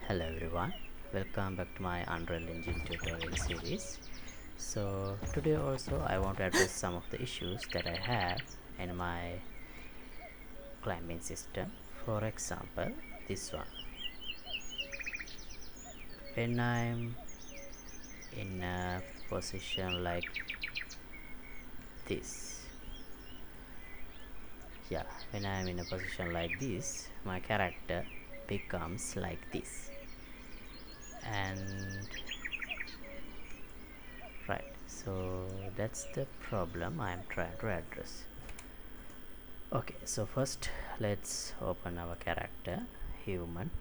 Hello everyone, welcome back to my Unreal Engine tutorial series. So today also I want to address some of the issues that I have in my climbing system. For example, this one. When I'm in a position like this, when I'm in a position like this, my character becomes like this. And right, so that's the problem I'm trying to address. Okay, so first let's open our character human.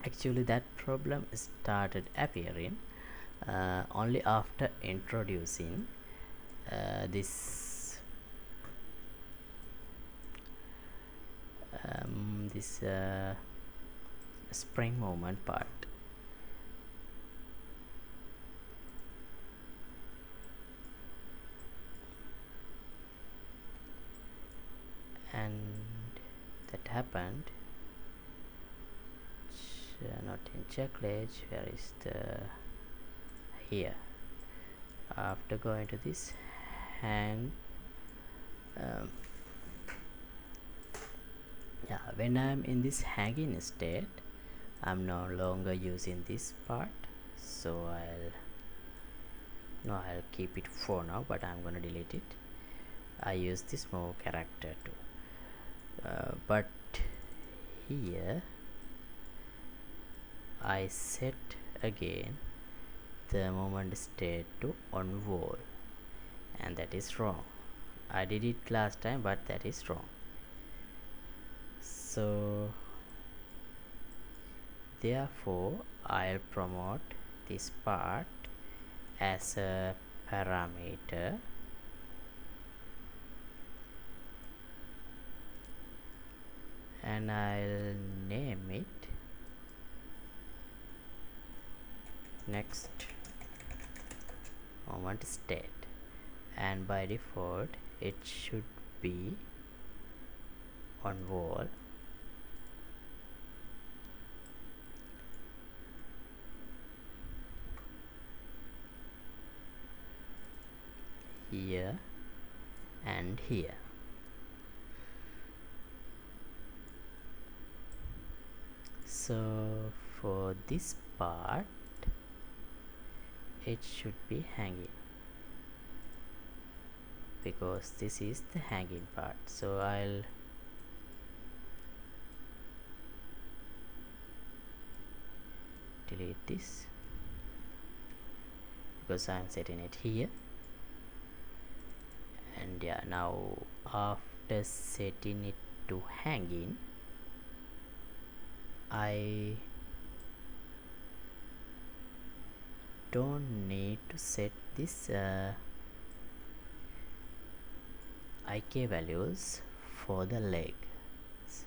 Actually that problem started appearing only after introducing this spring movement part. And that happened not in checklist. Where is the here? After going to this hang, when I'm in this hanging state, I'm no longer using this part, so I'll keep it for now, but I'm gonna delete it. I use this move character too, but here I set again the movement state to on wall, and that is wrong. I did it last time, but that is wrong. So therefore I'll promote this part as a parameter, and I'll name it next moment state, and by default it should be on wall. Here and here. So for this part it should be hanging, because this is the hanging part. So I'll delete this because I'm setting it here. And now after setting it to hanging, I don't need to set this IK values for the legs.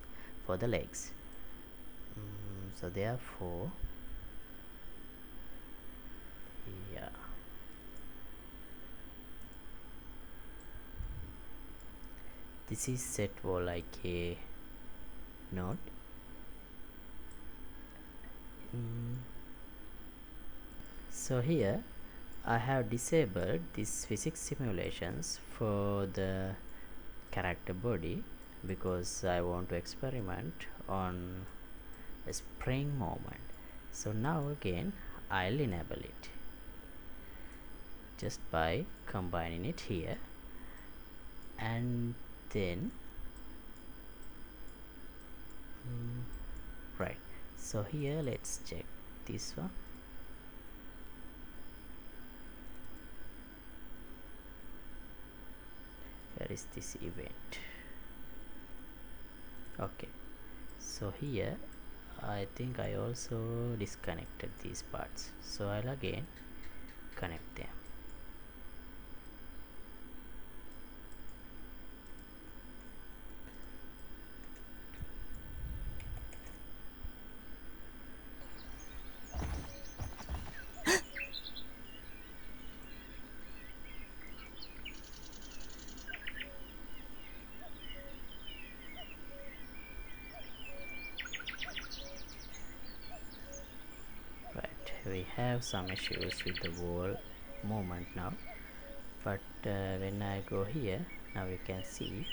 So therefore this is set wall IK node. So here I have disabled these physics simulations for the character body because I want to experiment on a spring moment. So now again I'll enable it just by combining it here, and then right, so here let's check this one. Where is this event? Okay, so here I think I also disconnected these parts, so I'll again connect them. we have some issues with the wall movement now, but when I go here, now you can see,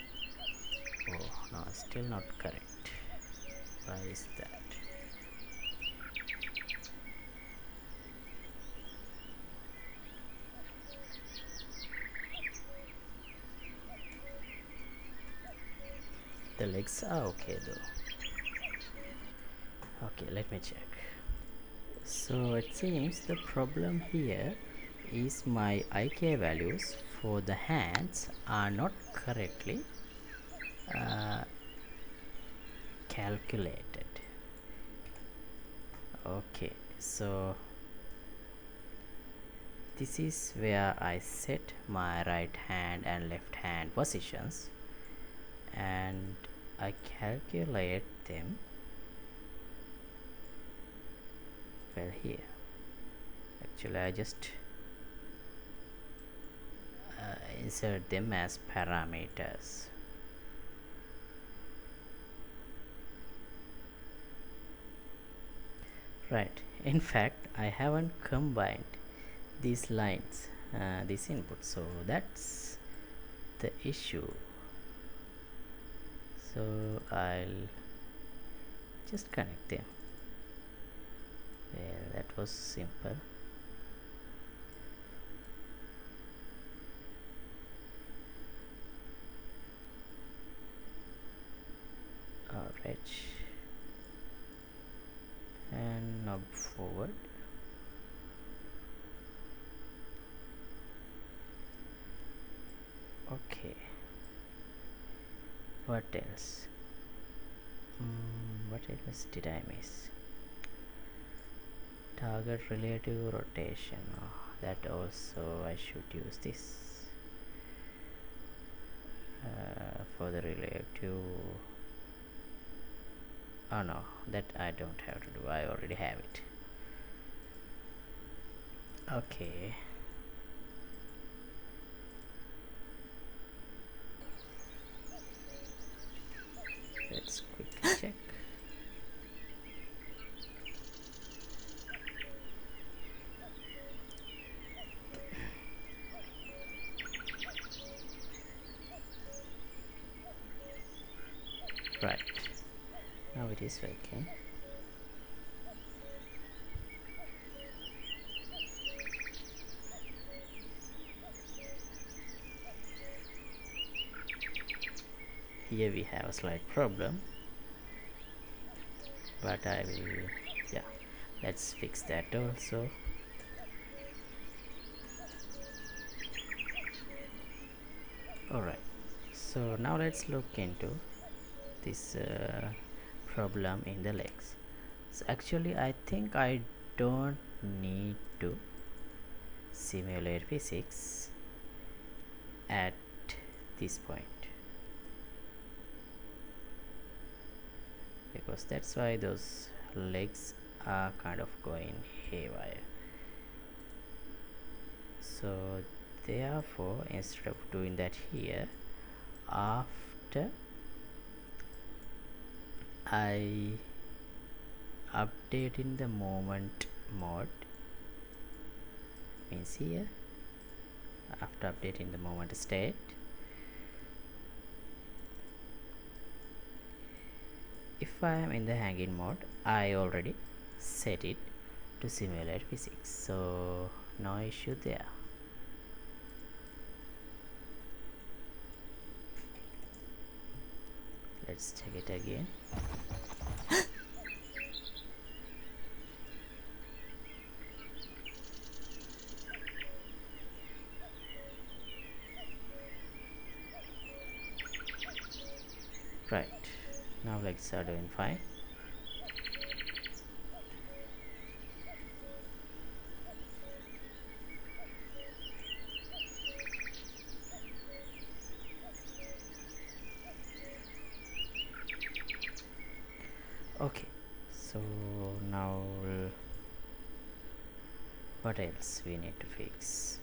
oh no, still not correct. Why is that? The legs are okay though. Okay, let me check. So it seems the problem here is my IK values for the hands are not correctly calculated. Okay, so this is where I set my right hand and left hand positions, and I calculate them well here. Actually I just insert them as parameters. Right, in fact I haven't combined these lines, this input, so that's the issue. So I'll just connect them. Well, that was simple. Alright, and now forward. Okay, what else? What else did I miss? Target relative rotation, that also I should use this for the relative. Oh no, that I don't have to do, I already have it. Okay, let's quickly check. Right, now it is working. Here we have a slight problem, but I will, yeah, let's fix that also. Alright, so now let's look into this problem in the legs. So actually I think I don't need to simulate physics at this point, because that's why those legs are kind of going haywire. So therefore, instead of doing that here, after I update in the moment mode, means here, after updating the moment state, if I am in the hanging mode, I already set it to simulate physics, so no issue there. Let's check it again. Right, now legs are doing fine. Okay, so now what else we need to fix?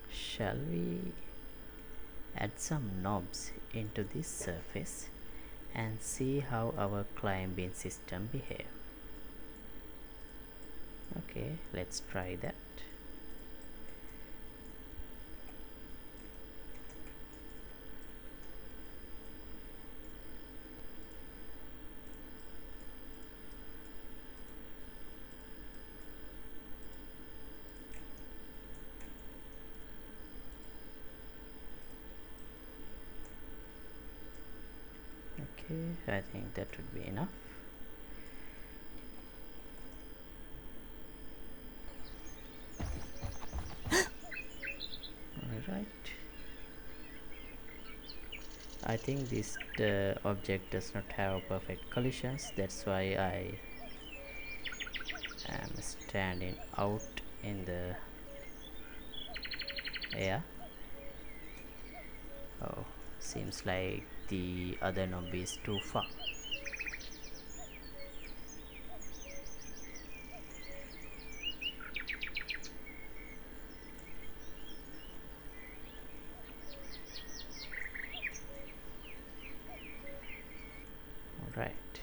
Shall we add some knobs into this surface and see how our climbing system behave? Okay, let's try that. Okay, I think that would be enough. Alright, I think this object does not have perfect collisions, that's why I am standing out in the air. Oh, seems like the other knob is too far. Alright,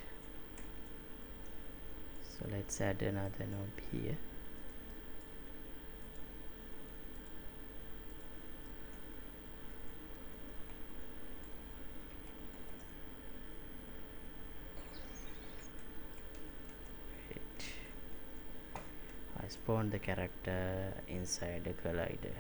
so let's add another knob here. Wait. I spawned the character inside the collider.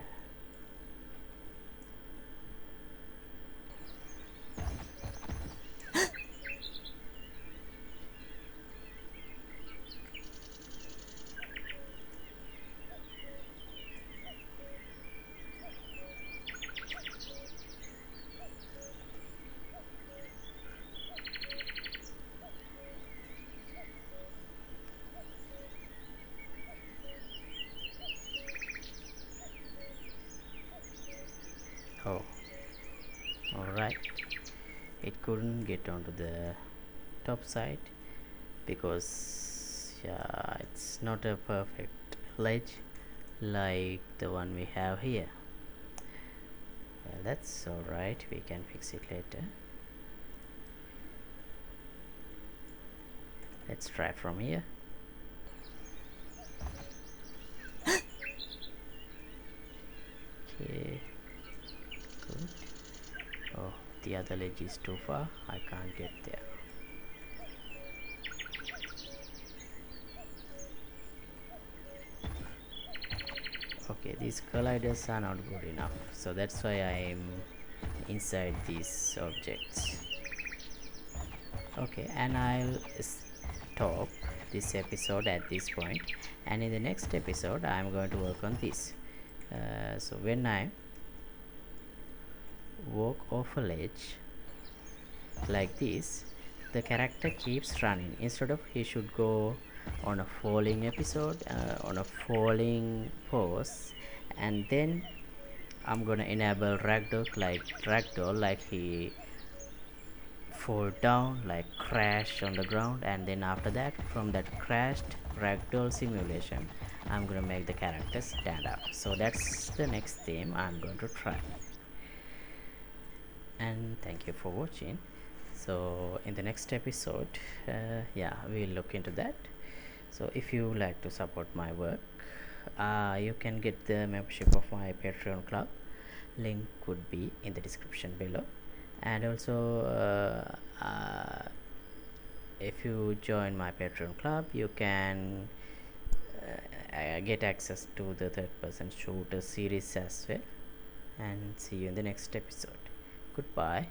Oh, alright. It couldn't get onto the top side because yeah, it's not a perfect ledge like the one we have here. Well, that's alright, we can fix it later. Let's try from here. Okay, good. Oh, the other ledge is too far, I can't get there. Okay, these colliders are not good enough, so that's why I am inside these objects. Okay, and I'll stop this episode at this point, and in the next episode I'm going to work on this. So when I walk off a ledge like this, the character keeps running instead of he should go on a falling episode, on a falling pose, and then I'm gonna enable ragdoll like he fall down, like crash on the ground, and then after that, from that crashed ragdoll simulation, I'm gonna make the character stand up. So that's the next theme I'm going to try. And thank you for watching. So in the next episode, yeah, we'll look into that. So if you like to support my work, you can get the membership of my Patreon club. Link would be in the description below. And also, if you join my Patreon club, you can get access to the third person shooter series as well. And see you in the next episode. Goodbye.